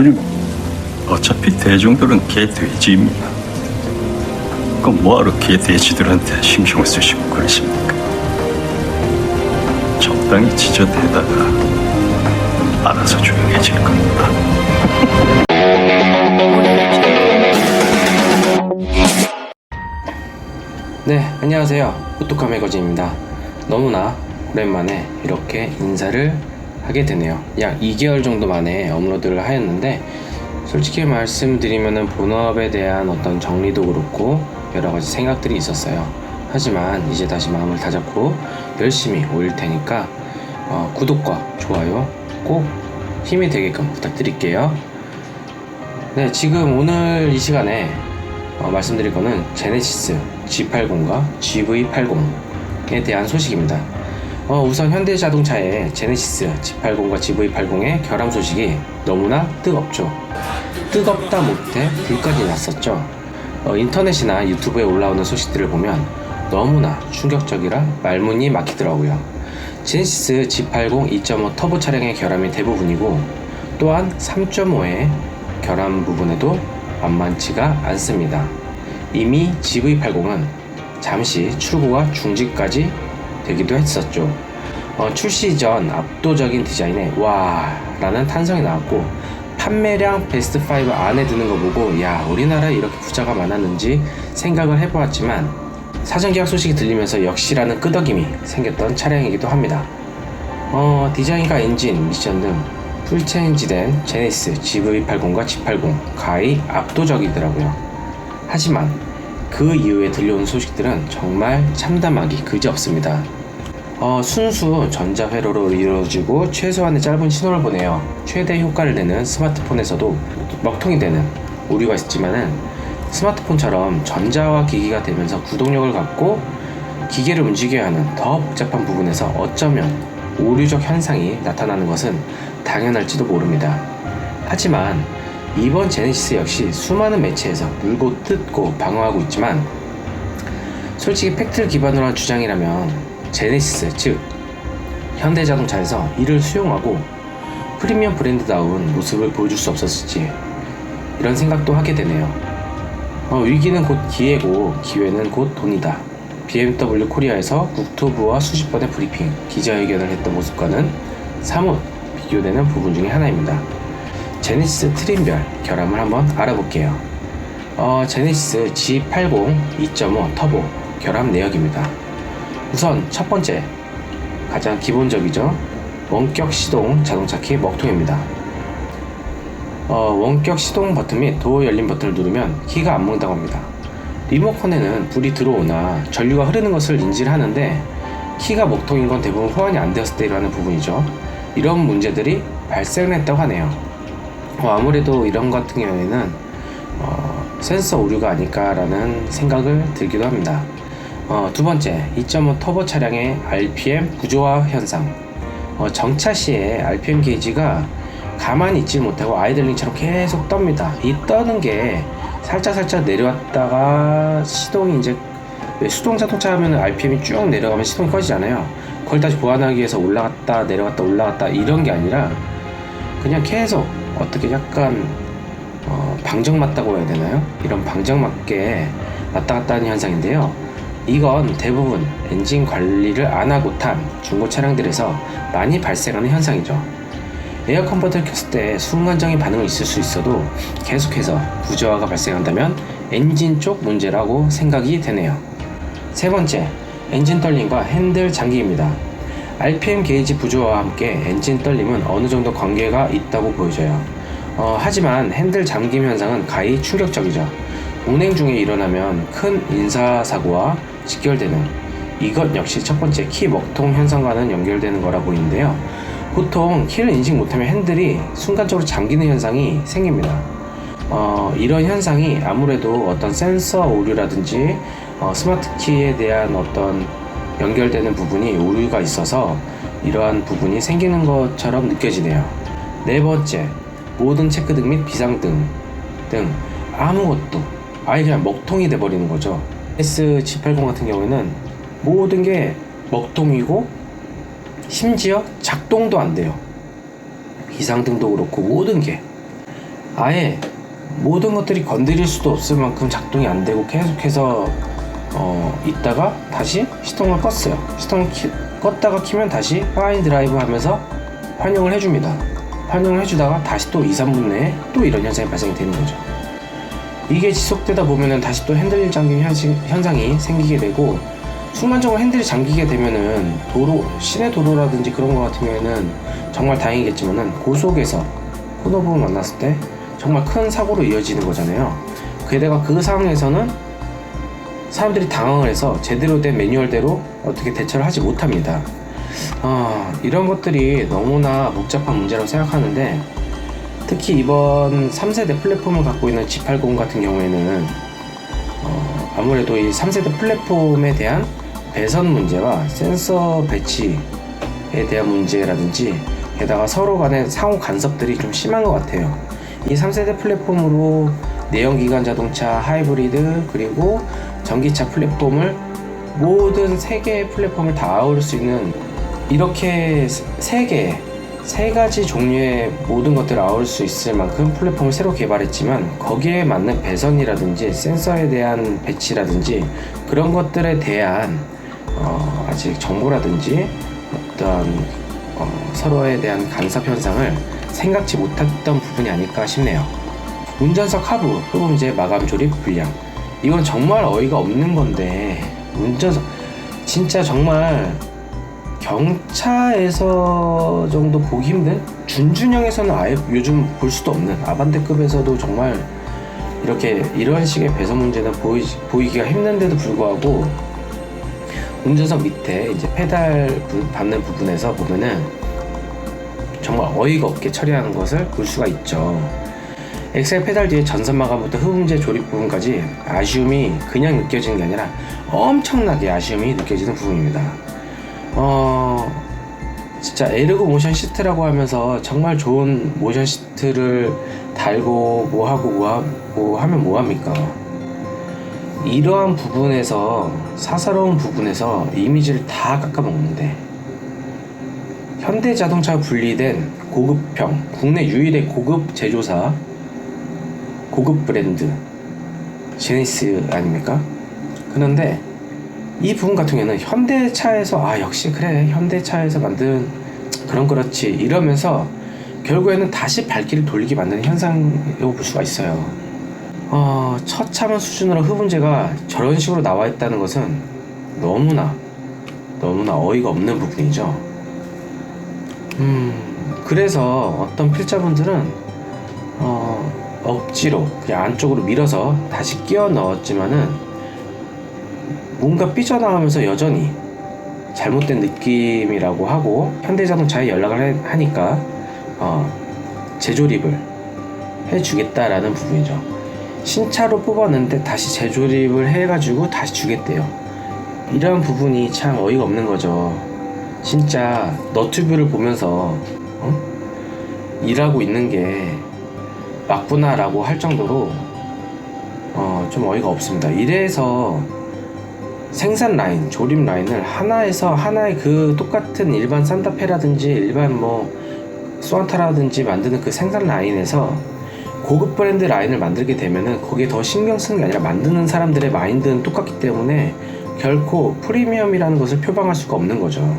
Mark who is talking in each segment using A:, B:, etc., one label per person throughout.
A: 그리고 어차피 대중들은 개돼지입니다. 그럼 뭐하러 개돼지들한테 신경을 쓰시고 그러십니까? 적당히 지저대다가 알아서 조용해질 겁니다.
B: 네, 안녕하세요. 후토카 매거진입니다. 너무나 오랜만에 이렇게 인사를 하게 되네요. 약 2개월 정도 만에 업로드를 하였는데, 솔직히 말씀드리면은 본업에 대한 어떤 정리도 그렇고 여러가지 생각들이 있었어요. 하지만 이제 다시 마음을 다잡고 열심히 올릴 테니까 구독과 좋아요 꼭 힘이 되게끔 부탁드릴게요. 네, 지금 오늘 이 시간에 말씀드릴 거는 제네시스 G80과 GV80에 대한 소식입니다. 우선 현대자동차의 제네시스 G80과 GV80의 결함 소식이 너무나 뜨겁죠. 뜨겁다 못해 불까지 났었죠. 인터넷이나 유튜브에 올라오는 소식들을 보면 너무나 충격적이라 말문이 막히더라고요. 제네시스 G80 2.5 터보 차량의 결함이 대부분이고, 또한 3.5의 결함 부분에도 만만치가 않습니다. 이미 GV80은 잠시 출고가 중지까지 되기도 했었죠. 출시 전 압도적인 디자인에 와 라는 탄성이 나왔고, 판매량 베스트 5 안에 드는 거 보고 야, 우리나라에 이렇게 부자가 많았는지 생각을 해보았지만, 사전계약 소식이 들리면서 역시라는 끄덕임이 생겼던 차량이기도 합니다. 디자인과 엔진, 미션 등 풀체인지된 제네시스 GV80과 G80 가히 압도적이더라고요. 하지만 그 이후에 들려오는 소식들은 정말 참담하기 그지없습니다. 순수 전자회로로 이루어지고 최소한의 짧은 신호를 보내어 최대 효과를 내는 스마트폰에서도 먹통이 되는 오류가 있었지만은, 스마트폰처럼 전자화 기기가 되면서 구동력을 갖고 기계를 움직여야 하는 더 복잡한 부분에서 어쩌면 오류적 현상이 나타나는 것은 당연할지도 모릅니다. 하지만 이번 제네시스 역시 수많은 매체에서 물고 뜯고 방어하고 있지만, 솔직히 팩트를 기반으로 한 주장이라면 제네시스, 즉 현대자동차에서 이를 수용하고 프리미엄 브랜드다운 모습을 보여줄 수 없었을지, 이런 생각도 하게 되네요. 위기는 곧 기회고 기회는 곧 돈이다. BMW 코리아에서 국토부와 수십 번의 브리핑, 기자회견을 했던 모습과는 사뭇 비교되는 부분 중에 하나입니다. 제네시스 트림별 결함을 한번 알아볼게요. 제네시스 G80 2.5 터보 결함 내역입니다. 우선 첫 번째, 가장 기본적이죠. 원격 시동 자동차 키 먹통입니다. 원격 시동 버튼 및 도어 열림 버튼을 누르면 키가 안 먹는다고 합니다. 리모컨에는 불이 들어오나 전류가 흐르는 것을 인지를 하는데, 키가 먹통인 건 대부분 호환이 안 되었을 때 일어나는 부분이죠. 이런 문제들이 발생했다고 하네요. 아무래도 이런 같은 경우에는 센서 오류가 아닐까라는 생각을 들기도 합니다. 두 번째, 2.5 터보 차량의 RPM 부조화 현상. 정차 시에 RPM 게이지가 가만히 있지 못하고 아이들링처럼 계속 떱니다. 이 떠는 게 살짝 내려왔다가 시동이 이제, 왜 수동 자동차 하면 RPM이 쭉 내려가면 시동이 꺼지잖아요. 그걸 다시 보완하기 위해서 올라갔다 내려갔다 올라갔다 이런 게 아니라 그냥 계속 어떻게 약간 방정맞다고 해야 되나요? 이런 방정맞게 왔다 갔다 하는 현상인데요. 이건 대부분 엔진 관리를 안 하고 탄 중고 차량들에서 많이 발생하는 현상이죠. 에어컨 버튼을 켰을 때 순간적인 반응은 있을 수 있어도 계속해서 부조화가 발생한다면 엔진 쪽 문제라고 생각이 되네요. 세 번째, 엔진 떨림과 핸들 잠김입니다. RPM 게이지 부조화와 함께 엔진 떨림은 어느 정도 관계가 있다고 보여져요. 하지만 핸들 잠김 현상은 가히 충격적이죠. 운행 중에 일어나면 큰 인사사고와 직결되는, 이것 역시 첫 번째 키 먹통 현상과는 연결되는 거라 보이는데요. 보통 키를 인식 못하면 핸들이 순간적으로 잠기는 현상이 생깁니다. 이런 현상이 아무래도 어떤 센서 오류라든지 스마트 키에 대한 어떤 연결되는 부분이 오류가 있어서 이러한 부분이 생기는 것처럼 느껴지네요. 네 번째, 모든 체크등 및 비상등 등 아무것도 아예 그냥 먹통이 돼버리는 거죠. G80 같은 경우에는 모든 게 먹통이고 심지어 작동도 안 돼요. 비상등도 그렇고 모든 게. 아예 모든 것들이 건드릴 수도 없을 만큼 작동이 안 되고 계속해서 있다가 다시 시동을 껐어요. 시동을 껐다가 키면 다시 파인 드라이브 하면서 환영을 해줍니다. 환영을 해주다가 다시 또 2, 3분 내에 또 이런 현상이 발생이 되는 거죠. 이게 지속되다 보면은 다시 또 핸들 잠김 현상이 생기게 되고, 순간적으로 핸들이 잠기게 되면은 시내 도로라든지 그런 거 같은 경우에는 정말 다행이겠지만은 고속에서 코너부분 만났을 때 정말 큰 사고로 이어지는 거잖아요. 게다가 그 상황에서는 사람들이 당황을 해서 제대로 된 매뉴얼대로 어떻게 대처를 하지 못합니다. 이런 것들이 너무나 복잡한 문제라고 생각하는데, 특히 이번 3세대 플랫폼을 갖고 있는 G80 같은 경우에는 아무래도 이 3세대 플랫폼에 대한 배선 문제와 센서 배치에 대한 문제라든지, 게다가 서로 간의 상호 간섭들이 좀 심한 것 같아요. 이 3세대 플랫폼으로 내연기관 자동차, 하이브리드, 그리고 전기차 플랫폼을 모든 3개의 플랫폼을 다 아우를 수 있는, 이렇게 3가지 종류의 모든 것들을 아우를 수 있을 만큼 플랫폼을 새로 개발했지만, 거기에 맞는 배선이라든지 센서에 대한 배치라든지 그런 것들에 대한 아직 정보라든지 어떤 서로에 대한 간섭 현상을 생각지 못했던 부분이 아닐까 싶네요. 운전석 하부 흡음재 마감 조립 불량, 이건 정말 어이가 없는 건데, 운전석 진짜 정말 경차에서 정도 보기 힘든, 준준형에서는 아예 요즘 볼 수도 없는, 아반떼급에서도 정말 이런 식의 배선 문제는 보이기가 힘든데도 불구하고, 운전석 밑에 이제 페달 받는 부분에서 보면은 정말 어이가 없게 처리하는 것을 볼 수가 있죠. 엑셀 페달 뒤에 전선 마감부터 흡음재 조립 부분까지 아쉬움이 그냥 느껴지는 게 아니라 엄청나게 아쉬움이 느껴지는 부분입니다. 진짜 에르고 모션 시트라고 하면서 정말 좋은 모션 시트를 달고 뭐 하면 뭐합니까? 이러한 부분에서, 사사로운 부분에서 이미지를 다 깎아먹는데, 현대자동차와 분리된 고급형, 국내 유일의 고급 제조사, 고급 브랜드 제니스 아닙니까? 그런데 이 부분 같은 경우에는 현대차에서 역시 그래, 현대차에서 만든 그렇지 이러면서 결국에는 다시 발길을 돌리게 만드는 현상이라고 볼 수가 있어요. 처참한 수준으로 흡음재가 저런 식으로 나와 있다는 것은 너무나 어이가 없는 부분이죠. 그래서 어떤 필자분들은 억지로 그냥 안쪽으로 밀어서 다시 끼워 넣었지만은 뭔가 삐져나가면서 여전히 잘못된 느낌이라고 하고, 현대자동차에 연락을 하니까 재조립을 해주겠다라는 부분이죠. 신차로 뽑았는데 다시 재조립을 해가지고 다시 주겠대요. 이런 부분이 참 어이가 없는 거죠. 진짜 너튜브를 보면서 일하고 있는 게 맞구나 라고 할 정도로 좀 어이가 없습니다. 이래서 생산 라인, 조립 라인을 하나의 그 똑같은 일반 산타페라든지 일반 소나타라든지 만드는 그 생산 라인에서 고급 브랜드 라인을 만들게 되면은 거기에 더 신경 쓰는 게 아니라 만드는 사람들의 마인드는 똑같기 때문에 결코 프리미엄이라는 것을 표방할 수가 없는 거죠.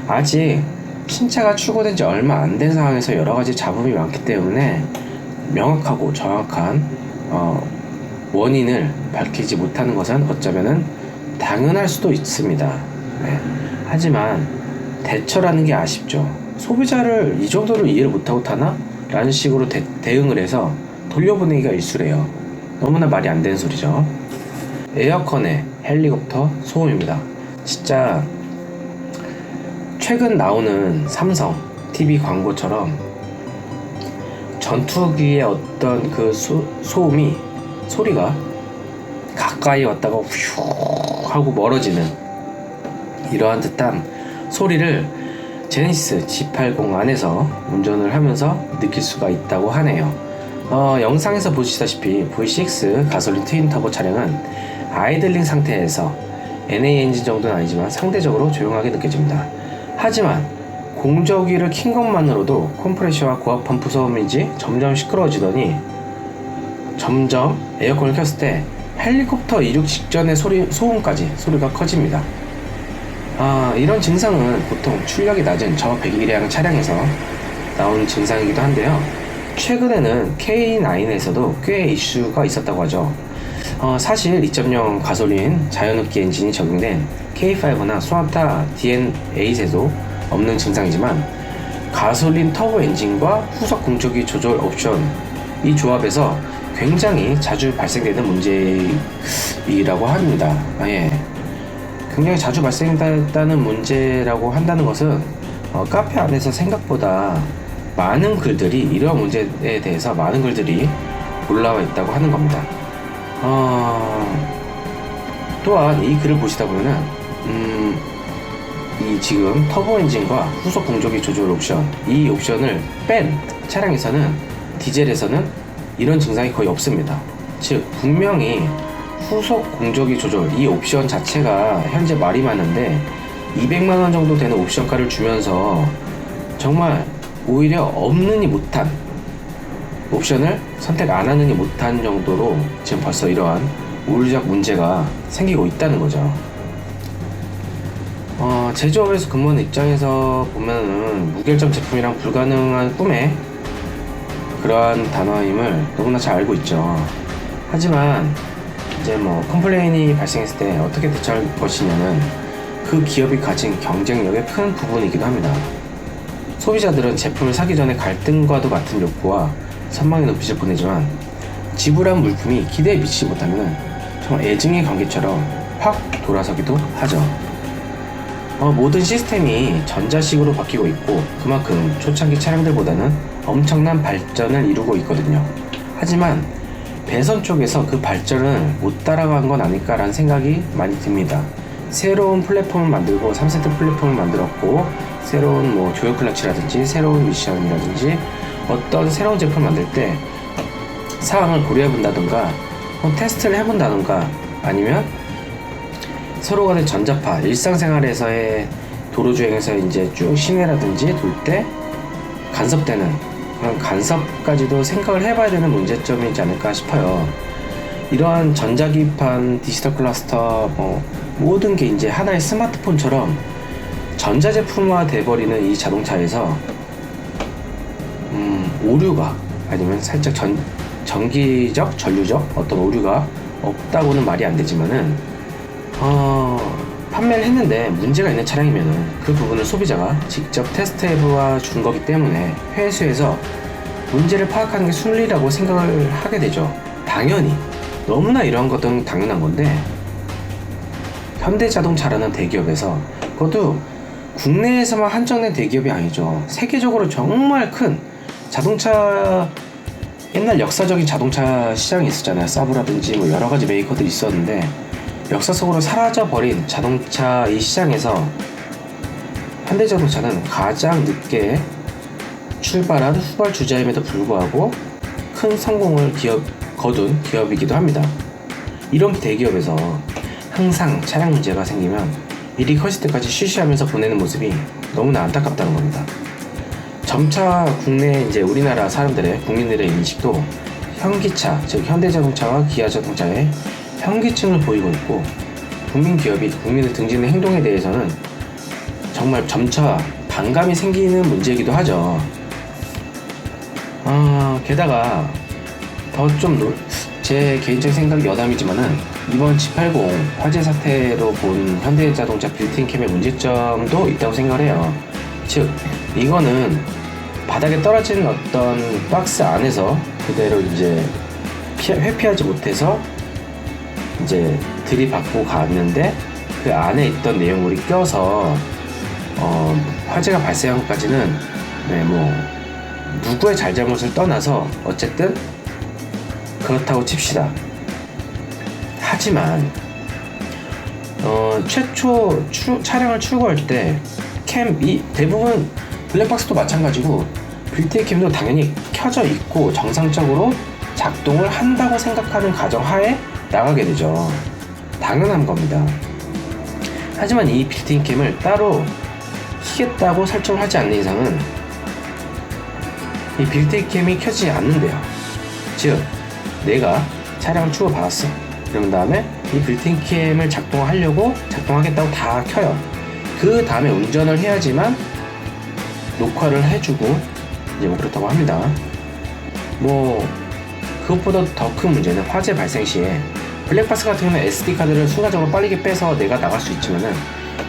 B: 아직 신차가 출고된 지 얼마 안 된 상황에서 여러 가지 잡음이 많기 때문에 명확하고 정확한 원인을 밝히지 못하는 것은 어쩌면은 당연할 수도 있습니다. 네. 하지만 대처라는 게 아쉽죠. 소비자를 이 정도로 이해를 못하고 타나? 라는 식으로 대응을 해서 돌려보내기가 일쑤래요. 너무나 말이 안 되는 소리죠. 에어컨의 헬리콥터 소음입니다. 진짜 최근 나오는 삼성 TV 광고처럼 전투기의 어떤 그 소리가 가까이 왔다가 휘 하고 멀어지는 이러한 듯한 소리를 제네시스 G80 안에서 운전을 하면서 느낄 수가 있다고 하네요. 영상에서 보시다시피 V6 가솔린 트윈 터보 차량은 아이들링 상태에서 NA 엔진 정도는 아니지만 상대적으로 조용하게 느껴집니다. 하지만 공조기를 킨 것만으로도 컴프레셔와 고압 펌프 소음인지 점점 시끄러워지더니 점점 에어컨을 켰을 때 헬리콥터 이륙 직전의 소음까지 커집니다. 이런 증상은 보통 출력이 낮은 저배기량 차량에서 나온 증상이기도 한데요. 최근에는 K9에서도 꽤 이슈가 있었다고 하죠. 사실 2.0 가솔린 자연흡기 엔진이 적용된 K5나 소나타 DN8에도 없는 증상이지만 가솔린 터보 엔진과 후속 공조기 조절 옵션 이 조합에서 굉장히 자주 발생되는 문제이라고 합니다. 굉장히 자주 발생된다는 문제라고 한다는 것은 카페 안에서 생각보다 많은 글들이 이러한 문제에 대해서 많은 글들이 올라와 있다고 하는 겁니다. 또한 이 글을 보시다 보면은 이 지금 터보 엔진과 후속 공조기 조절 옵션 이 옵션을 뺀 차량에서는 디젤에서는 이런 증상이 거의 없습니다. 즉 분명히 후속 공조기 조절 이 옵션 자체가 현재 말이 많은데 200만원 정도 되는 옵션가를 주면서 정말 오히려 없느니 못한 옵션을 선택 안 하느니 못한 정도로 지금 벌써 이러한 우려적 문제가 생기고 있다는 거죠. 제조업에서 근무하는 입장에서 보면은 무결점 제품이랑 불가능한 꿈의 그러한 단어임을 너무나 잘 알고 있죠. 하지만 이제 컴플레인이 발생했을 때 어떻게 대처할 것이냐는 그 기업이 가진 경쟁력의 큰 부분이기도 합니다. 소비자들은 제품을 사기 전에 갈등과도 같은 욕구와 선망의 눈빛을 보내지만 지불한 물품이 기대에 미치지 못하면 정말 애증의 관계처럼 확 돌아서기도 하죠. 모든 시스템이 전자식으로 바뀌고 있고 그만큼 초창기 차량들보다는 엄청난 발전을 이루고 있거든요. 하지만 배선 쪽에서 그 발전을 못 따라간 건 아닐까라는 생각이 많이 듭니다. 새로운 플랫폼을 만들고 3세트 플랫폼을 만들었고 새로운 조요 클러치라든지 새로운 미션이라든지 어떤 새로운 제품을 만들 때 사항을 고려해 본다던가 테스트를 해본다던가 아니면 서로 간의 전자파 일상생활에서의 도로주행에서 이제 쭉 시내라든지 돌 때 간섭되는 그런 간섭까지도 생각을 해봐야 되는 문제점이지 않을까 싶어요. 이러한 전자기판 디지털 클러스터 모든 게 이제 하나의 스마트폰처럼 전자제품화 돼버리는 이 자동차에서 오류가 아니면 살짝 전기적 전류적 어떤 오류가 없다고는 말이 안 되지만은 판매를 했는데 문제가 있는 차량이면은 그 부분을 소비자가 직접 테스트해보아 준 거기 때문에 회수해서 문제를 파악하는 게 순리라고 생각을 하게 되죠. 당연히 너무나 이런 것들은 당연한 건데 현대자동차라는 대기업에서 그것도 국내에서만 한정된 대기업이 아니죠. 세계적으로 정말 큰 자동차 옛날 역사적인 자동차 시장이 있었잖아요. 사브라든지 여러 가지 메이커들이 있었는데 역사 속으로 사라져버린 자동차 이 시장에서 현대자동차는 가장 늦게 출발한 후발주자임에도 불구하고 큰 성공을 거둔 기업이기도 합니다. 이런 대기업에서 항상 차량 문제가 생기면 일이 커질 때까지 쉬쉬하면서 보내는 모습이 너무나 안타깝다는 겁니다. 점차 국내 이제 우리나라 사람들의 국민들의 인식도 현기차, 즉 현대자동차와 기아자동차의 현기증을 보이고 있고 국민 기업이 국민을 등지는 행동에 대해서는 정말 점차 반감이 생기는 문제이기도 하죠. 게다가 더 좀 제 개인적인 생각이 여담이지만은 이번 G80 화재 사태로 본 현대자동차 빌트인캠의 문제점도 있다고 생각을 해요. 즉 이거는 바닥에 떨어진 어떤 박스 안에서 그대로 이제 회피하지 못해서 이제 들이받고 갔는데 그 안에 있던 내용물이 껴서 화재가 발생한 것까지는 누구의 잘잘못을 떠나서 어쨌든 그렇다고 칩시다. 하지만 최초 차량을 출고할 때 캠이 대부분 블랙박스도 마찬가지고 빌트인 캠도 당연히 켜져 있고 정상적으로 작동을 한다고 생각하는 가정하에 나가게 되죠. 당연한 겁니다. 하지만 이 빌트인 캠을 따로 키겠다고 설정을 하지 않는 이상은 이 빌트인 캠이 켜지지 않는데요. 즉 내가 차량을 주고받았어. 그러면 다음에 이 빌트인 캠을 작동하겠다고 다 켜요. 그 다음에 운전을 해야지만 녹화를 해주고 이제 뭐 그렇다고 합니다. 뭐 그것보다 더 큰 문제는 화재 발생 시에 블랙박스 같은 경우는 SD카드를 순간적으로 빠르게 빼서 내가 나갈 수 있지만은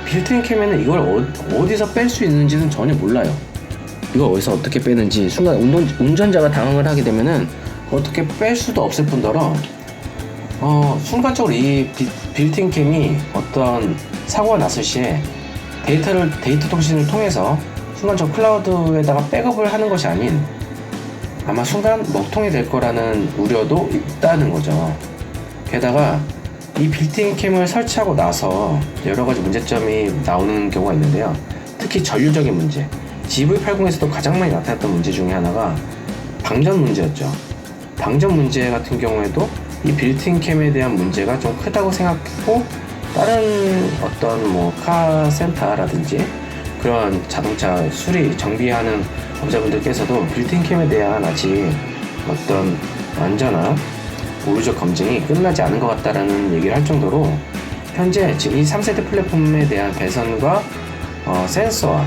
B: 빌트인 캠에는 이걸 어디서 뺄 수 있는지는 전혀 몰라요. 이걸 어디서 어떻게 빼는지 순간 운전자가 당황을 하게 되면은 어떻게 뺄 수도 없을 뿐더러 순간적으로 이 빌트인 캠이 어떤 사고가 났을 시에 데이터 통신을 통해서 순간적으로 클라우드에다가 백업을 하는 것이 아닌 아마 순간 먹통이 될 거라는 우려도 있다는 거죠. 게다가 이 빌트인 캠을 설치하고 나서 여러 가지 문제점이 나오는 경우가 있는데요. 특히 전류적인 문제, GV80에서도 가장 많이 나타났던 문제 중에 하나가 방전 문제였죠. 방전 문제 같은 경우에도 이 빌트인 캠에 대한 문제가 좀 크다고 생각했고, 다른 어떤 뭐 카센터라든지 그런 자동차 수리 정비하는 업자분들께서도 빌트인 캠에 대한 아직 어떤 완전한 우회적 검증이 끝나지 않은 것 같다라는 얘기를 할 정도로 현재 지금 이 3세대 플랫폼에 대한 배선과 센서와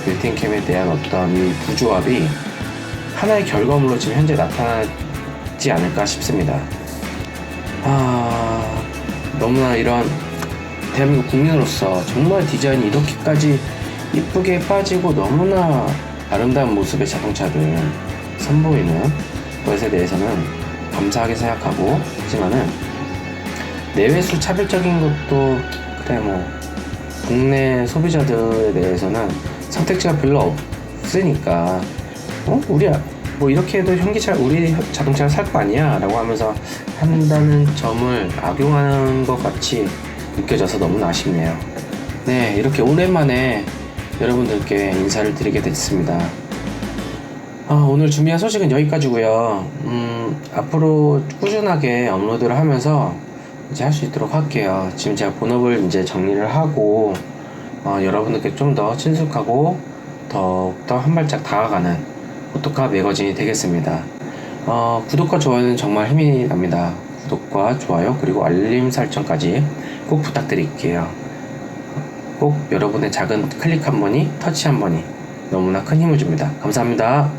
B: 빌트인 캠에 대한 어떤 이 부조합이 하나의 결과물로 지금 현재 나타나지 않을까 싶습니다. 너무나 이런 대한민국 국민으로서 정말 디자인이 이렇게까지 이쁘게 빠지고 너무나 아름다운 모습의 자동차를 선보이는 것에 대해서는 감사하게 생각하고, 하지만은 내외수 차별적인 것도 그래 뭐 국내 소비자들에 대해서는 선택지가 별로 없으니까 우리 뭐 이렇게 해도 우리 자동차를 살 거 아니야 라고 하면서 한다는 점을 악용하는 것 같이 느껴져서 너무나 아쉽네요. 네, 이렇게 오랜만에 여러분들께 인사를 드리게 됐습니다. 오늘 준비한 소식은 여기까지고요. 앞으로 꾸준하게 업로드를 하면서 이제 할 수 있도록 할게요. 지금 제가 본업을 이제 정리를 하고 여러분들께 좀 더 친숙하고 더욱더 한 발짝 다가가는 오토카 매거진이 되겠습니다. 구독과 좋아요는 정말 힘이 납니다. 구독과 좋아요 그리고 알림 설정까지 꼭 부탁드릴게요. 꼭 여러분의 작은 클릭 한 번이, 터치 한 번이 너무나 큰 힘을 줍니다. 감사합니다.